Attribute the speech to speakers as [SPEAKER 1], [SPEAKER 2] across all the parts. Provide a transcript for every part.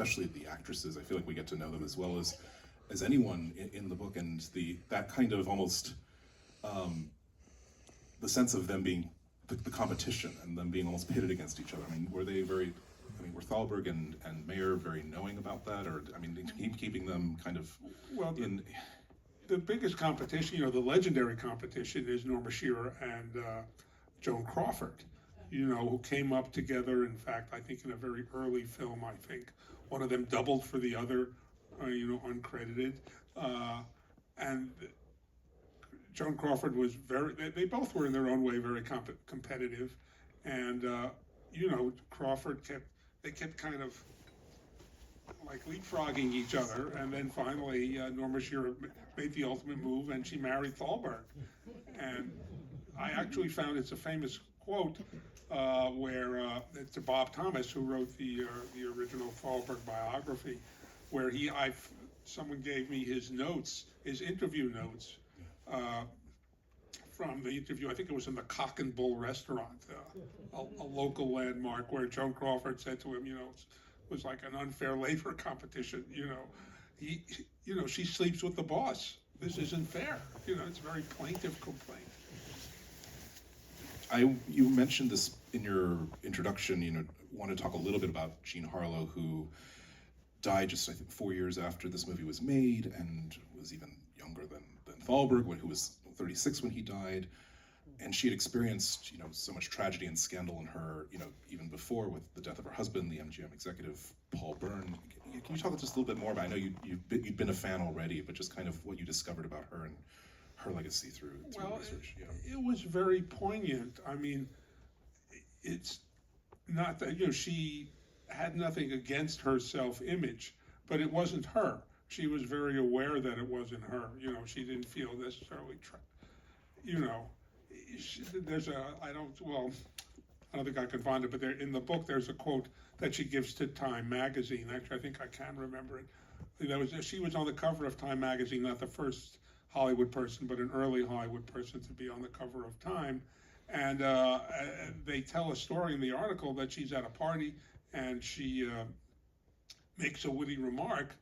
[SPEAKER 1] especially the actresses. I feel like we get to know them as well as anyone in the book, and that kind of almost the sense of them being the competition and them being almost pitted against each other. I mean, were Thalberg and Mayer very knowing about that, or I mean, keeping them kind of in?
[SPEAKER 2] The biggest competition, the legendary competition, is Norma Shearer and Joan Crawford, who came up together. In fact, I think in a very early film, I think one of them doubled for the other, uncredited. And Joan Crawford was they both were in their own way very competitive. And, Crawford kept kind of like leapfrogging each other, and then finally Norma Shearer made the ultimate move, and she married Thalberg. And I actually found it's a famous quote where it's Bob Thomas, who wrote the original Thalberg biography, where someone gave me his interview notes from the interview. I think it was in the Cock and Bull restaurant, a local landmark, where Joan Crawford said to him, it was like an unfair labor competition. She sleeps with the boss. This isn't fair. It's a very plaintive complaint.
[SPEAKER 1] You mentioned this in your introduction. Want to talk a little bit about Jean Harlow, who died just, I think, 4 years after this movie was made, and was even younger than Thalberg, who was 36 when he died. And she had experienced, so much tragedy and scandal in her, even before, with the death of her husband, the MGM executive Paul Byrne. Can you talk just a little bit more about? I know you've been a fan already, but just kind of what you discovered about her and her legacy through research.
[SPEAKER 2] Yeah. It was very poignant. I mean, it's not that she had nothing against her self-image, but it wasn't her. She was very aware that it wasn't her. She didn't feel necessarily I don't think I can find it, but in the book there's a quote that she gives to Time magazine. Actually, I think I can remember it. She was on the cover of Time magazine, not the first Hollywood person, but an early Hollywood person to be on the cover of Time. And they tell a story in the article that she's at a party and she makes a witty remark,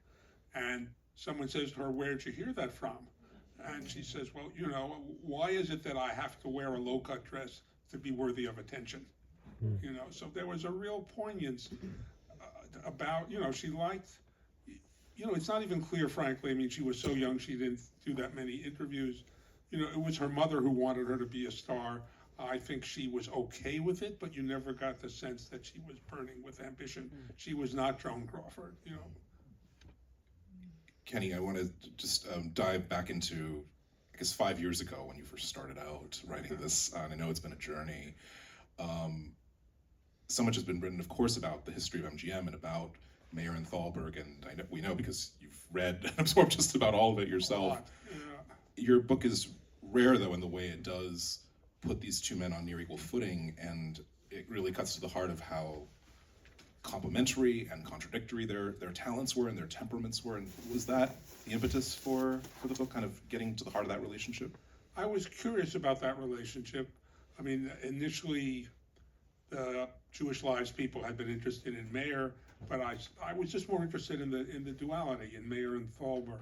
[SPEAKER 2] and someone says to her, "Where'd you hear that from?" And she says, "Well, why is it that I have to wear a low-cut dress to be worthy of attention?" So there was a real poignance about, she liked, it's not even clear, frankly. I mean, she was so young, she didn't do that many interviews. It was her mother who wanted her to be a star. I think she was okay with it, but you never got the sense that she was burning with ambition. She was not Joan Crawford,
[SPEAKER 1] Kenny, I want to just dive back into, I guess, 5 years ago when you first started out writing this, and I know it's been a journey. So much has been written, of course, about the history of MGM and about Mayer and Thalberg, and we know because you've read and absorbed just about all of it yourself. Your book is rare, though, in the way it does put these two men on near equal footing, and it really cuts to the heart of how complementary and contradictory their talents were and their temperaments were. And was that the impetus for the book, kind of getting to the heart of that relationship?
[SPEAKER 2] I was curious about that relationship. I mean, initially, the Jewish Lives people had been interested in Mayer, but I was just more interested in the duality in Mayer and Thalberg.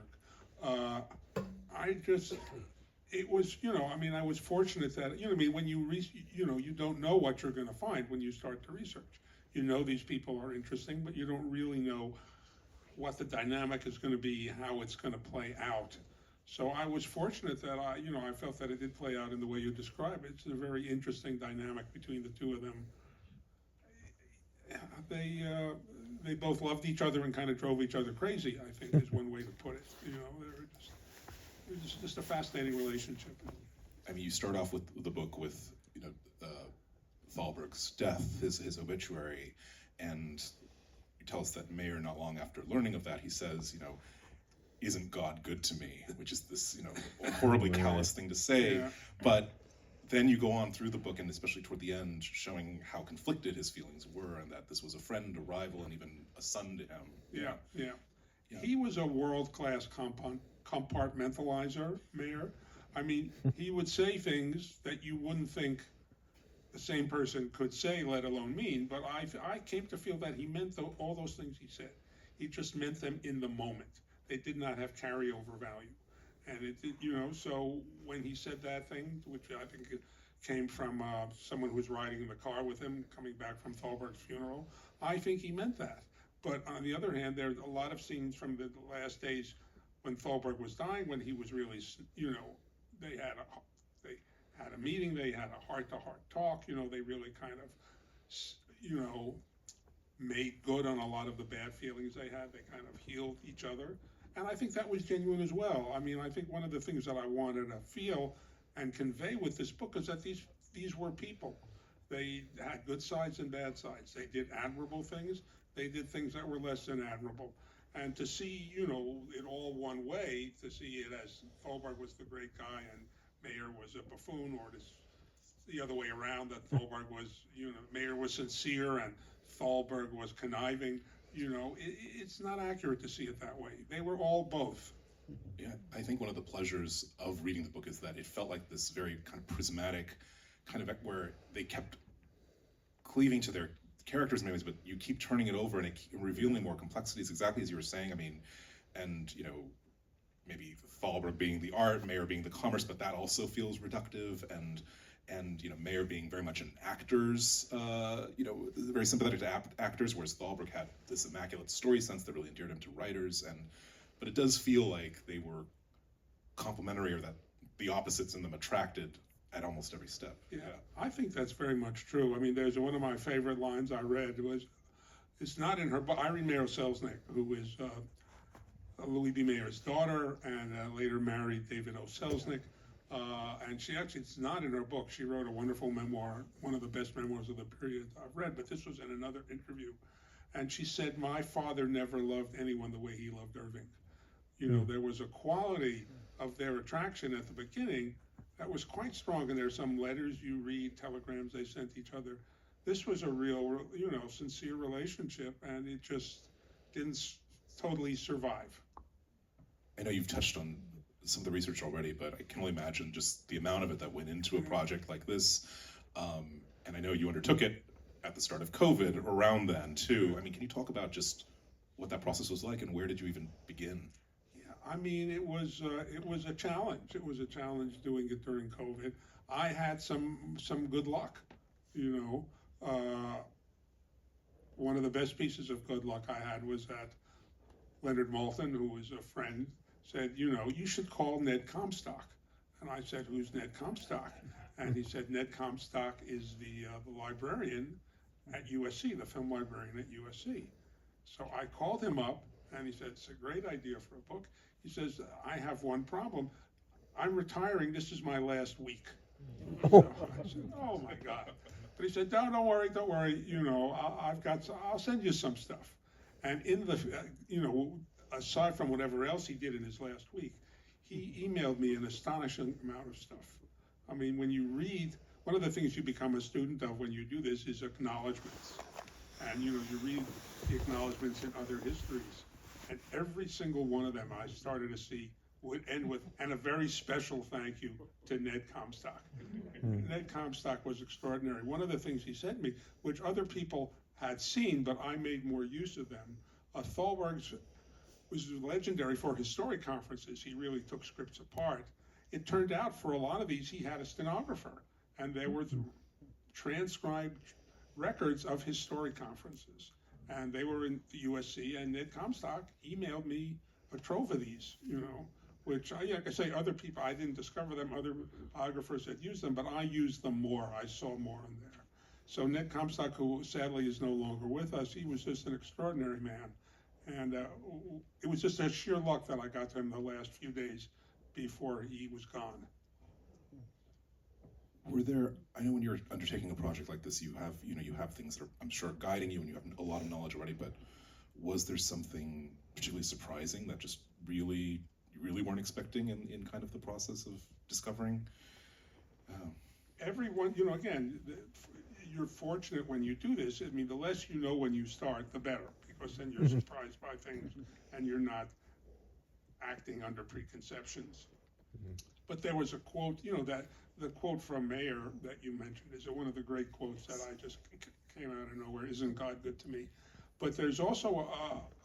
[SPEAKER 2] It was, I was fortunate that, when you don't know what you're going to find when you start to research. These people are interesting, but you don't really know what the dynamic is going to be, how it's going to play out. So I was fortunate that I felt that it did play out in the way you describe it. It's a very interesting dynamic between the two of them. They both loved each other and kind of drove each other crazy, I think, is one way to put it. It was just a fascinating relationship.
[SPEAKER 1] I mean, you start off with the book with, Thalberg's death, his obituary, and you tell us that Mayer, not long after learning of that, he says, "Isn't God good to me?" Which is this, horribly callous thing to say.
[SPEAKER 2] Yeah.
[SPEAKER 1] But then you go on through the book, and especially toward the end, showing how conflicted his feelings were, and that this was a friend, a rival, and even a son to him.
[SPEAKER 2] Yeah. He was a world-class compartmentalizer, Mayer. I mean, he would say things that you wouldn't think the same person could say, let alone mean. But I came to feel that he meant all those things he said. He just meant them in the moment. They did not have carryover value. And so when he said that thing, which I think it came from someone who was riding in the car with him coming back from Thalberg's funeral, I think he meant that. But on the other hand, there's a lot of scenes from the last days when Thalberg was dying, when he was really, they had a meeting, they had a heart-to-heart talk, they really kind of, made good on a lot of the bad feelings they had. They kind of healed each other. And I think that was genuine as well. I mean, I think one of the things that I wanted to feel and convey with this book is that these were people. They had good sides and bad sides. They did admirable things. They did things that were less than admirable. And to see, it all one way, to see it as Thalberg was the great guy and Mayer was a buffoon, or the other way around, that Thalberg was, Mayer was sincere and Thalberg was conniving, it's not accurate to see it that way. They were all both.
[SPEAKER 1] Yeah, I think one of the pleasures of reading the book is that it felt like this very kind of prismatic kind of where they kept cleaving to their characters in ways, but you keep turning it over and revealing more complexities, exactly as you were saying. I mean, and maybe Thalberg being the art, Mayer being the commerce, but that also feels reductive, and Mayer being very much an actor's, very sympathetic to actors, whereas Thalberg had this immaculate story sense that really endeared him to writers, but it does feel like they were complementary, or that the opposites in them attracted at almost every step.
[SPEAKER 2] Yeah, I think that's very much true. I mean, there's one of my favorite lines I read it's not in her book, Irene Mayer-Selznick, who is Louis B. Mayer's daughter and later married David O. Selznick. And it's not in her book. She wrote a wonderful memoir, one of the best memoirs of the period I've read, but this was in another interview. And she said, my father never loved anyone the way he loved Irving. There was a quality of their attraction at the beginning that was quite strong. And there's some letters you read, telegrams they sent each other. This was a real, sincere relationship, and it just didn't totally survive.
[SPEAKER 1] I know you've touched on some of the research already, but I can only imagine just the amount of it that went into a project like this. And I know you undertook it at the start of COVID, around then too. I mean, can you talk about just what that process was like, and where did you even begin?
[SPEAKER 2] Yeah, I mean, it was a challenge. It was a challenge doing it during COVID. I had some good luck, One of the best pieces of good luck I had was that Leonard Maltin, who was a friend, said, you should call Ned Comstock. And I said, who's Ned Comstock? And he said, Ned Comstock is the librarian at USC, the film librarian at USC. So I called him up, and he said, it's a great idea for a book. He says, I have one problem. I'm retiring. This is my last week. So I said, oh, my God. But he said, don't worry. I'll send you some stuff. And in the, aside from whatever else he did in his last week, he emailed me an astonishing amount of stuff. I mean, when you read, one of the things you become a student of when you do this is acknowledgments. And, you read the acknowledgments in other histories. And every single one of them I started to see would end with, and a very special thank you to Ned Comstock. Ned Comstock was extraordinary. One of the things he sent me, which other people had seen, but I made more use of them, Thalberg was legendary for his story conferences. He really took scripts apart. It turned out for a lot of these, he had a stenographer, and there were transcribed records of his story conferences. And they were in the USC, and Ned Comstock emailed me a trove of these, which, like I say, other people, I didn't discover them, other biographers had used them, but I used them more. I saw more in there. So Ned Comstock, who sadly is no longer with us, he was just an extraordinary man. And it was just a sheer luck that I got to him the last few days before he was gone.
[SPEAKER 1] Were there, I know when you're undertaking a project like this, you have things that are, I'm sure, guiding you, and you have a lot of knowledge already, but was there something particularly surprising that just you really weren't expecting in kind of the process of discovering?
[SPEAKER 2] Everyone, again, you're fortunate when you do this. I mean, the less you know when you start, the better, because then you're surprised by things and you're not acting under preconceptions. But there was a quote, that the quote from Mayer that you mentioned is one of the great quotes that I just came out of nowhere. Isn't God good to me? But there's also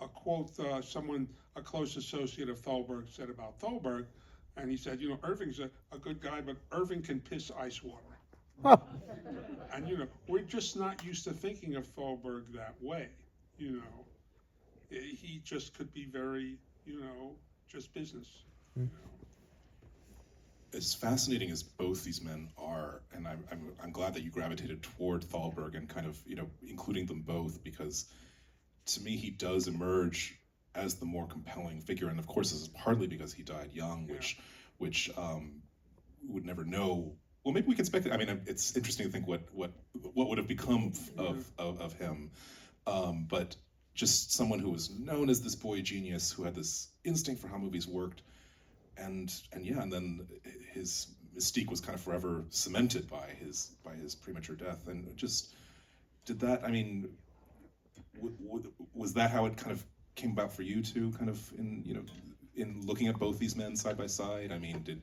[SPEAKER 2] a quote a close associate of Thalberg said about Thalberg, and he said, Irving's a good guy, but Irving can piss ice water. And we're just not used to thinking of Thalberg that way. He just could be very, just business.
[SPEAKER 1] As fascinating as both these men are, and I'm glad that you gravitated toward Thalberg and kind of including them both, because to me he does emerge as the more compelling figure, and of course this is partly because he died young, which would never know. Well, maybe we can speculate. I mean, it's interesting to think what would have become of him, but just someone who was known as this boy genius who had this instinct for how movies worked, and then his mystique was kind of forever cemented by his premature death. And just did that, I mean, was that how it kind of came about for you too, kind of in looking at both these men side by side? I mean,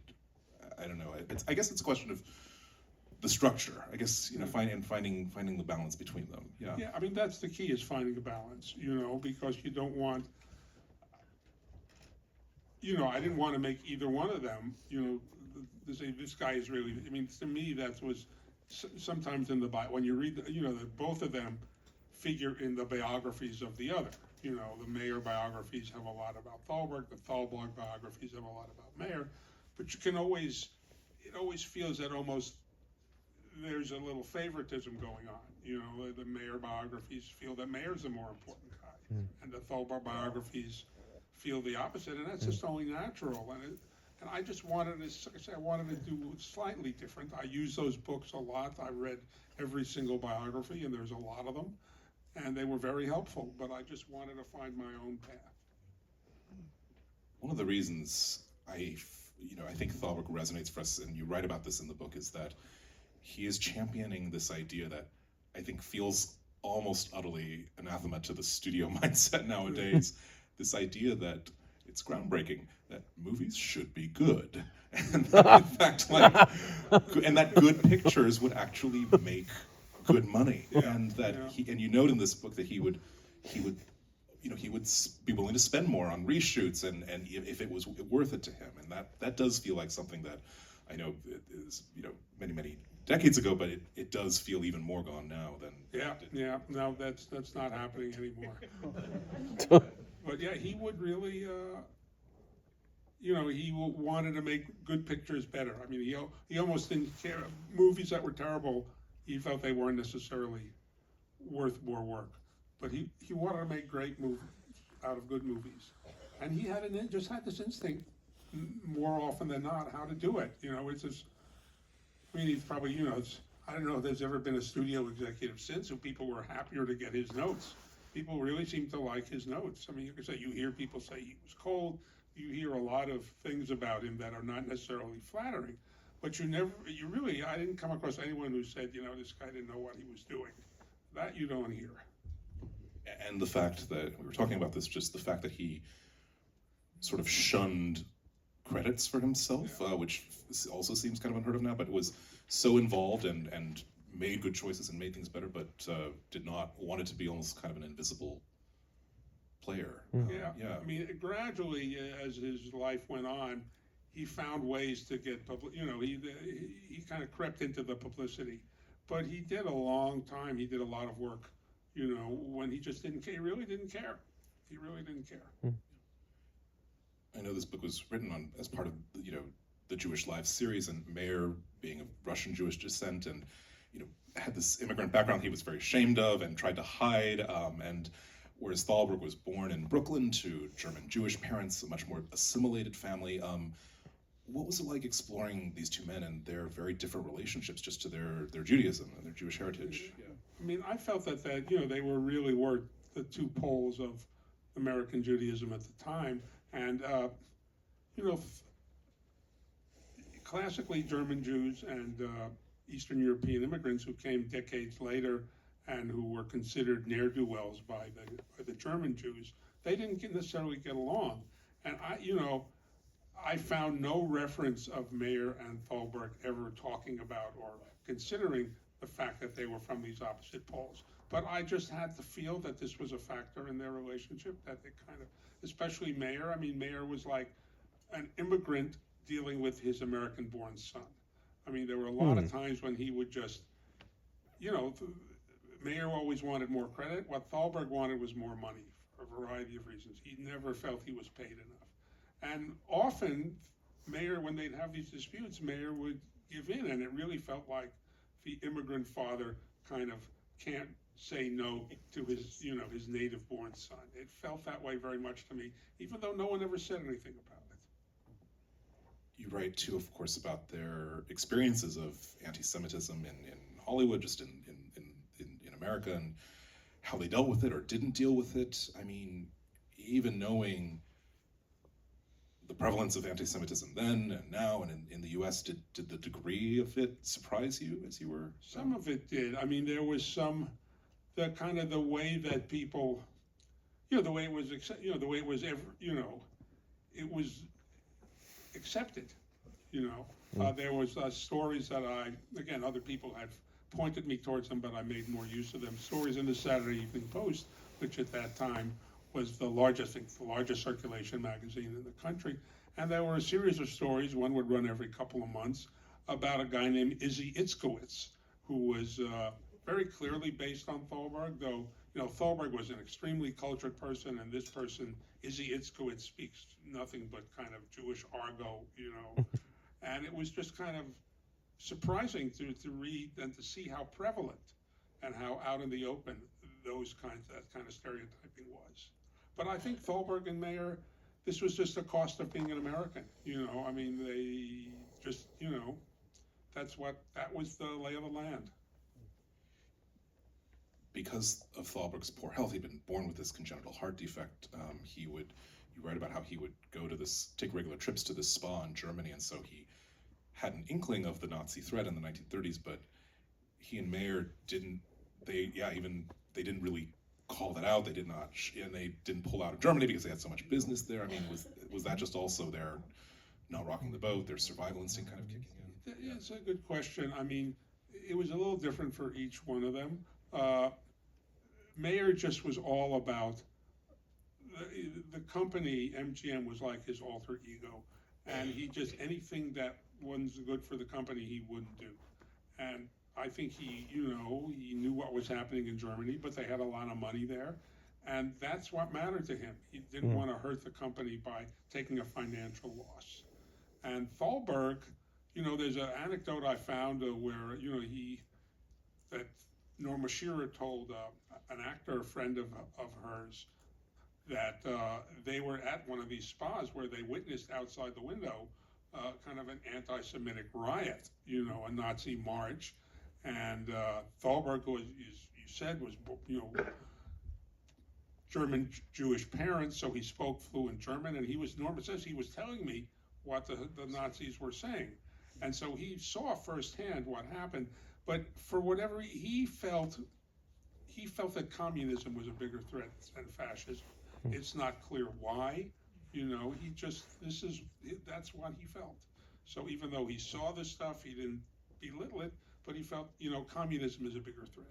[SPEAKER 1] I don't know, I guess it's a question of the structure, I guess, finding the balance between them.
[SPEAKER 2] Yeah, I mean, that's the key, is finding a balance, because you don't want, I didn't want to make either one of them, to say this guy is really, I mean, to me, that was sometimes in the Bible, when you read, that both of them figure in the biographies of the other. The Mayer biographies have a lot about Thalberg, the Thalberg biographies have a lot about Mayer, but it always feels that almost there's a little favoritism going on. The Mayer biographies feel that Mayer's the more important guy, and the Thalberg biographies feel the opposite, and that's just only natural. And I just wanted to do slightly different. I use those books a lot. I read every single biography, and there's a lot of them, and they were very helpful, but I just wanted to find my own path.
[SPEAKER 1] One of the reasons I think Thalberg resonates for us, and you write about this in the book, is that he is championing this idea that I think feels almost utterly anathema to the studio mindset nowadays. This idea that it's groundbreaking, that movies should be good, and that, in fact, and that good pictures would actually make good money, and that and you note in this book that he would be willing to spend more on reshoots, and if it was worth it to him, and that does feel like something that I know is many decades ago, but it does feel even more gone now than
[SPEAKER 2] no, that's not happening anymore. But yeah, he would really he wanted to make good pictures better. I mean, he almost didn't care. Movies that were terrible, he felt they weren't necessarily worth more work, but he wanted to make great movies out of good movies, and he just had this instinct more often than not how to do it. It's just, I mean, he's probably, I don't know if there's ever been a studio executive since who people were happier to get his notes. People really seem to like his notes. I mean, you can say, you hear people say he was cold. You hear a lot of things about him that are not necessarily flattering, but I didn't come across anyone who said, this guy didn't know what he was doing. That you don't hear.
[SPEAKER 1] And the fact that, we were talking about this, just the fact that he sort of shunned credits for himself, which also seems kind of unheard of now, but was so involved and made good choices and made things better, but did not want it to be almost kind of an invisible player.
[SPEAKER 2] Yeah. I mean, gradually, as his life went on, he found ways to get he kind of crept into the publicity, but he did a long time. He did a lot of work, when he just didn't care. He really didn't care.
[SPEAKER 1] I know this book was written as part of the Jewish Lives series, and Mayer, being of Russian Jewish descent, and had this immigrant background he was very ashamed of and tried to hide, and whereas Thalberg was born in Brooklyn to German Jewish parents, a much more assimilated family. What was it like exploring these two men and their very different relationships just to their Judaism and their Jewish heritage? Yeah.
[SPEAKER 2] I mean, I felt that they were the two poles of American Judaism at the time, and classically German Jews and Eastern European immigrants who came decades later and who were considered ne'er-do-wells by the German Jews, they didn't necessarily get along. And I found no reference of Mayer and Thalberg ever talking about or considering the fact that they were from these opposite poles. But I just had to feel that this was a factor in their relationship, that they kind of, especially Mayer. I mean, Mayer was like an immigrant dealing with his American-born son. I mean, there were a lot of times when he would just, you know, Mayer always wanted more credit. What Thalberg wanted was more money for a variety of reasons. He never felt he was paid enough. And often, Mayer, when they'd have these disputes, Mayer would give in, and it really felt like the immigrant father kind of can't say no to his, you know, his native-born son. It felt that way very much to me, even though no one ever said anything about it.
[SPEAKER 1] You write too, of course, about their experiences of anti-Semitism in Hollywood, just in America, and how they dealt with it or didn't deal with it. I mean, even knowing the prevalence of anti-Semitism then and now and in the U.S., did the degree of it surprise you as you were?
[SPEAKER 2] Some of it did. I mean, there was the kind of the way that people, you know, the way it was, the way it was ever, you know, it was accepted, you know. There was stories that again, other people have pointed me towards them, but I made more use of them. Stories in the Saturday Evening Post, which at that time was the largest circulation magazine in the country. And there were a series of stories, one would run every couple of months, about a guy named Izzy Itzkowitz, who was very clearly based on Thalberg, though, you know, Thalberg was an extremely cultured person, and this person, Izzy Itzkowitz, speaks nothing but kind of Jewish argot, you know. And it was just kind of surprising to read and to see how prevalent and how out in the open that kind of stereotyping was. But I think Thalberg and Mayer, this was just a cost of being an American. You know, I mean, they just, you know, that was the lay of the land.
[SPEAKER 1] Because of Thalberg's poor health, he'd been born with this congenital heart defect. You write about how he would take regular trips to this spa in Germany, and so he had an inkling of the Nazi threat in the 1930s, but he and Mayer didn't really call that out. They did not, and they didn't pull out of Germany because they had so much business there. I mean, was that just also their not rocking the boat, their survival instinct kind of kicking in?
[SPEAKER 2] Yeah, it's a good question. I mean, it was a little different for each one of them. Mayer just was all about the company. MGM was like his alter ego, and he just, anything that wasn't good for the company, he wouldn't do. And I think he knew what was happening in Germany, but they had a lot of money there, and that's what mattered to him. He didn't want to hurt the company by taking a financial loss. And Thalberg, you know, there's an anecdote I found where, you know, that Norma Shearer told an actor, a friend of hers, that they were at one of these spas where they witnessed outside the window kind of an anti-Semitic riot, you know, a Nazi march. And Thalberg, who, as you said, was, you know, German Jewish parents, so he spoke fluent German, and Norma says he was telling me what the Nazis were saying. And so he saw firsthand what happened, but for whatever he felt that communism was a bigger threat than fascism. It's not clear why, you know, that's what he felt. So even though he saw this stuff, he didn't belittle it, but he felt, you know, communism is a bigger threat.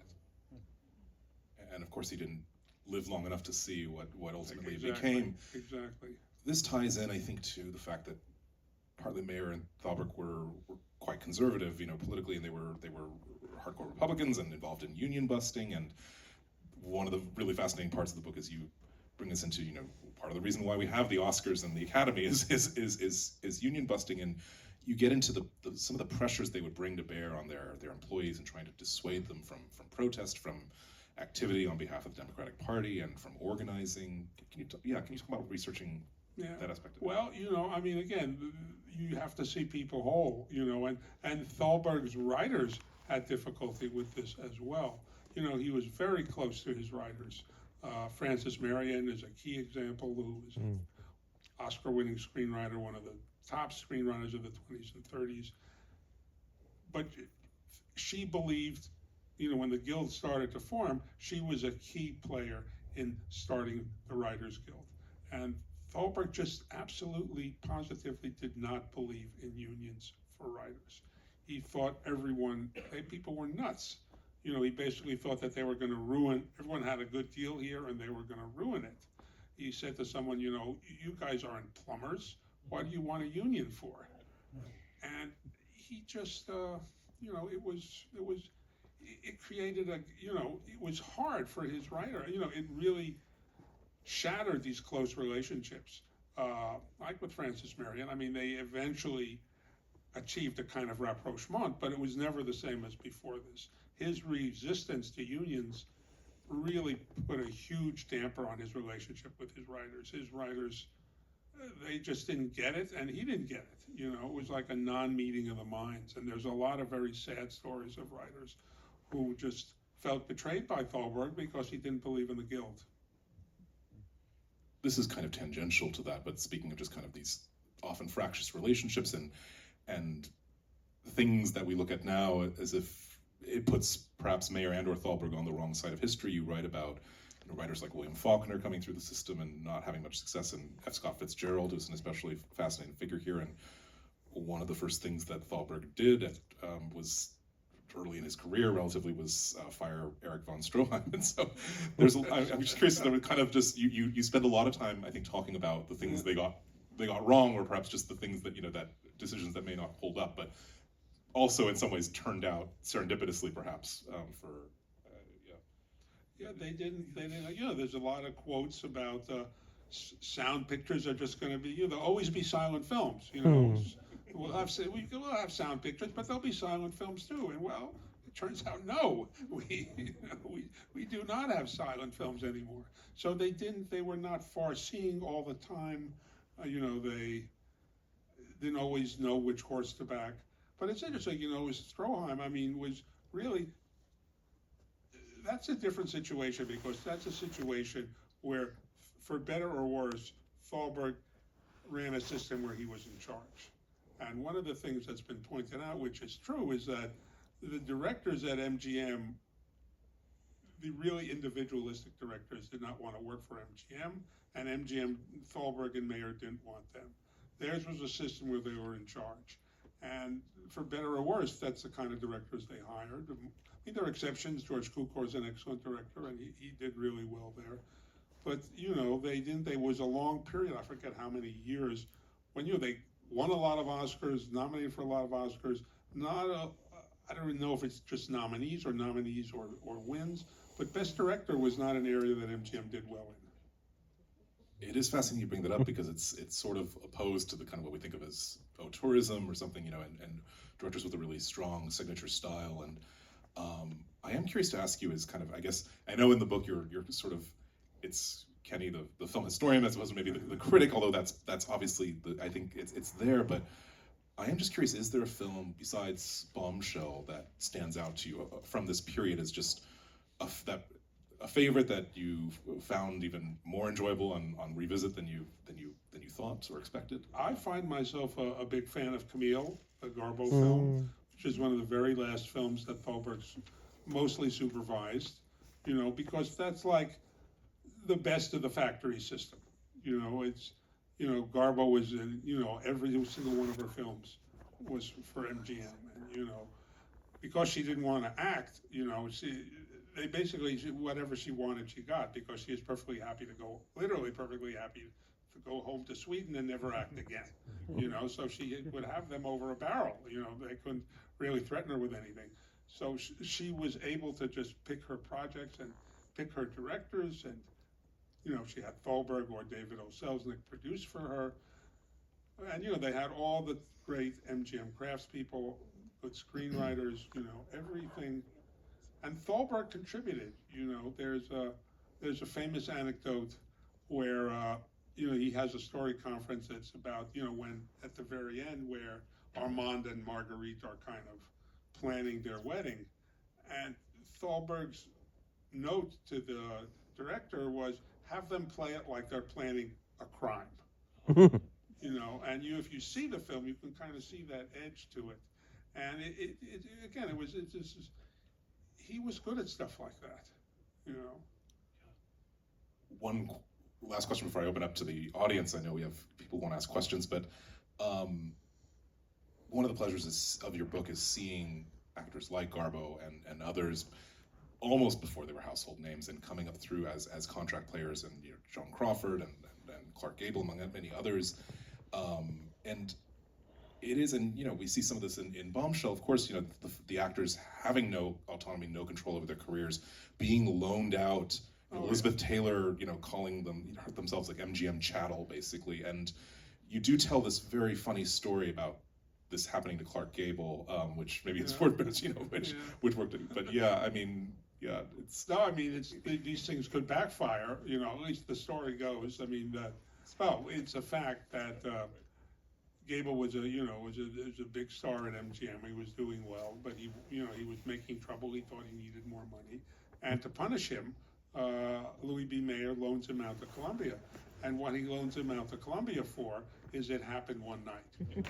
[SPEAKER 1] And of course he didn't live long enough to see what ultimately
[SPEAKER 2] Exactly.
[SPEAKER 1] became.
[SPEAKER 2] Exactly.
[SPEAKER 1] This ties in, I think, to the fact that partly Mayer and Thalberg were quite conservative, you know, politically, and they were hardcore Republicans and involved in union busting. And one of the really fascinating parts of the book is you bring us into, you know, part of the reason why we have the Oscars and the Academy is union busting, and you get into some of the pressures they would bring to bear on their employees and trying to dissuade them from protest, from activity on behalf of the Democratic Party, and from organizing. Can you talk about researching that aspect of it?
[SPEAKER 2] Well, you know, I mean, again, you have to see people whole, you know, and Thalberg's writers had difficulty with this as well. You know, he was very close to his writers. Francis Marion is a key example, who was an Oscar-winning screenwriter, one of the top screenwriters of the 20s and 30s. But she believed, you know, when the Guild started to form, she was a key player in starting the Writers Guild. And Thalberg just absolutely, positively did not believe in unions for writers. He thought people were nuts he basically thought that they were going to ruin, everyone had a good deal here and they were going to ruin it. He said to someone, you guys aren't plumbers. What do you want a union for? And he just, it created it was hard for his writer. It really shattered these close relationships. Like with Francis Marion, I mean, they eventually achieved a kind of rapprochement, but it was never the same as before this. His resistance to unions really put a huge damper on his relationship with his writers. His writers, they just didn't get it, and he didn't get it. It was like a non-meeting of the minds, and there's a lot of very sad stories of writers who just felt betrayed by Thalberg because he didn't believe in the guild.
[SPEAKER 1] This is kind of tangential to that, but speaking of just kind of these often fractious relationships and things that we look at now as if it puts perhaps Mayer and or Thalberg on the wrong side of history. You write about writers like William Faulkner coming through the system and not having much success, and F. Scott Fitzgerald, who's an especially fascinating figure here. And one of the first things that Thalberg did was early in his career, relatively, was fire Erich von Stroheim. And so I'm just curious, there were kind of just, you spend a lot of time, I think, talking about the things they got wrong, or perhaps just the things that, that decisions that may not hold up, but also in some ways turned out serendipitously, perhaps,
[SPEAKER 2] Yeah, they didn't. There's a lot of quotes about sound pictures are just going to be. There'll always be silent films. We'll have sound pictures, but there'll be silent films too. And well, it turns out no, we do not have silent films anymore. So they didn't. They were not far-seeing all the time. They didn't always know which horse to back. But it's interesting. Stroheim, I mean, was really. That's a different situation, because that's a situation where, for better or worse, Thalberg ran a system where he was in charge. And one of the things that's been pointed out, which is true, is that the directors at MGM, the really individualistic directors, did not want to work for MGM, and MGM, Thalberg and Mayer didn't want them. Theirs was a system where they were in charge. And for better or worse, that's the kind of directors they hired. I mean, there are exceptions. George Cukor is an excellent director, and he did really well there. But, they didn't. There was a long period, I forget how many years, when, they won a lot of Oscars, nominated for a lot of Oscars. I don't even know if it's just nominees or wins, but Best Director was not an area that MGM did well in.
[SPEAKER 1] It is fascinating you bring that up, because it's sort of opposed to the kind of what we think of as auteurism or something, and directors with a really strong signature style. And I am curious to ask you, is kind of, I guess, I know in the book you're sort of, it's Kenny, the film historian, as opposed to maybe the critic, although that's obviously, I think it's there, but I am just curious, is there a film besides Bombshell that stands out to you from this period as just a favorite that you found even more enjoyable on revisit than you thought or expected?
[SPEAKER 2] I find myself a big fan of Camille, the Garbo film, which is one of the very last films that Thalberg's mostly supervised, because that's like the best of the factory system. It's, Garbo was in, every single one of her films was for MGM. And, because she didn't want to act, they basically, whatever she wanted, she got, because she is literally perfectly happy to go home to Sweden and never act again. So she would have them over a barrel. They couldn't really threaten her with anything. So she was able to just pick her projects and pick her directors, and she had Thalberg or David O. Selznick produce for her, and they had all the great MGM craftspeople, good screenwriters, everything. And Thalberg contributed. There's a famous anecdote where he has a story conference that's about when at the very end, where Armand and Marguerite are kind of planning their wedding, and Thalberg's note to the director was, have them play it like they're planning a crime. And if you see the film, you can kind of see that edge to it. And he was good at stuff like that,
[SPEAKER 1] One last question before I open up to the audience. I know we have people who want to ask questions, but one of the pleasures of your book is seeing actors like Garbo and others almost before they were household names and coming up through as contract players, and Joan Crawford and Clark Gable among many others. And it is, and we see some of this in Bombshell, of course, the actors having no autonomy, no control over their careers, being loaned out. Elizabeth Taylor, calling themselves like MGM chattel, basically. And you do tell this very funny story about this happening to Clark Gable, which maybe it's worth, which worked. But it's.
[SPEAKER 2] No, I mean, these things could backfire. At least the story goes. I mean, it's a fact that Gable was a big star at MGM. He was doing well, but he was making trouble. He thought he needed more money, and to punish him, Louis B. Mayer loans him out to Columbia. And what he loans him out to Columbia for is it happened one night.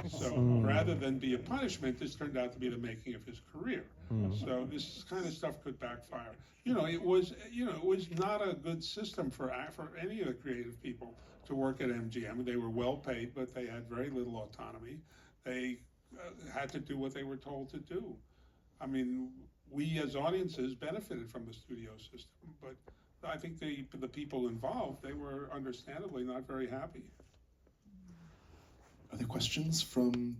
[SPEAKER 2] So rather than be a punishment, this turned out to be the making of his career. So this kind of stuff could backfire. It was not a good system for any of the creative people to work at MGM. They were well paid, but they had very little autonomy. They had to do what they were told to do. I mean, we as audiences benefited from the studio system, but I think the people involved, they were understandably not very happy.
[SPEAKER 1] Are there questions from